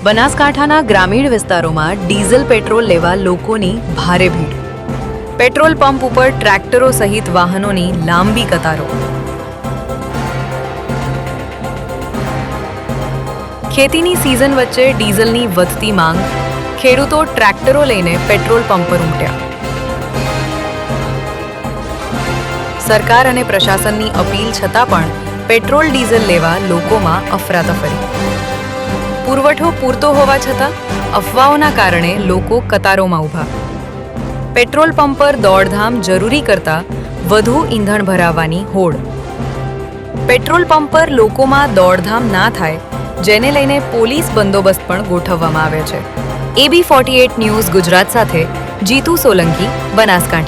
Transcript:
બનાસકાંઠાના ગ્રામીણ વિસ્તારોમાં ડીઝલ પેટ્રોલ લેવા લોકોની ભારે ભીડ. પેટ્રોલ પંપ ઉપર ટ્રેક્ટરો સહિત વાહનોની લાંબી કતારો. ખેતીની સિઝન વચ્ચે ડીઝલની વધતી માંગ. ખેડૂતો ટ્રેક્ટરો લઈને પેટ્રોલ પંપ પર ઉમટ્યા. સરકાર અને પ્રશાસનની અપીલ છતાં પણ પેટ્રોલ ડીઝલ લેવા લોકોમાં અફરાતફરી. પુરવઠો પૂરતો હોવા છતાં અફવાઓના કારણે લોકો કતારોમાં ઊભા. પેટ્રોલ પંપ પર દોડધામ જરૂરી કરતાં વધુ ઈંધણ ભરાવવાની હોડ. પેટ્રોલ પંપ પર લોકોમાં દોડધામ ના થાય, જેને લઈને પોલીસ બંદોબસ્ત પણ ગોઠવવામાં આવ્યો છે. AB48 ન્યૂઝ ગુજરાત સાથે જીતુ સોલંકી, બનાસકાંઠા.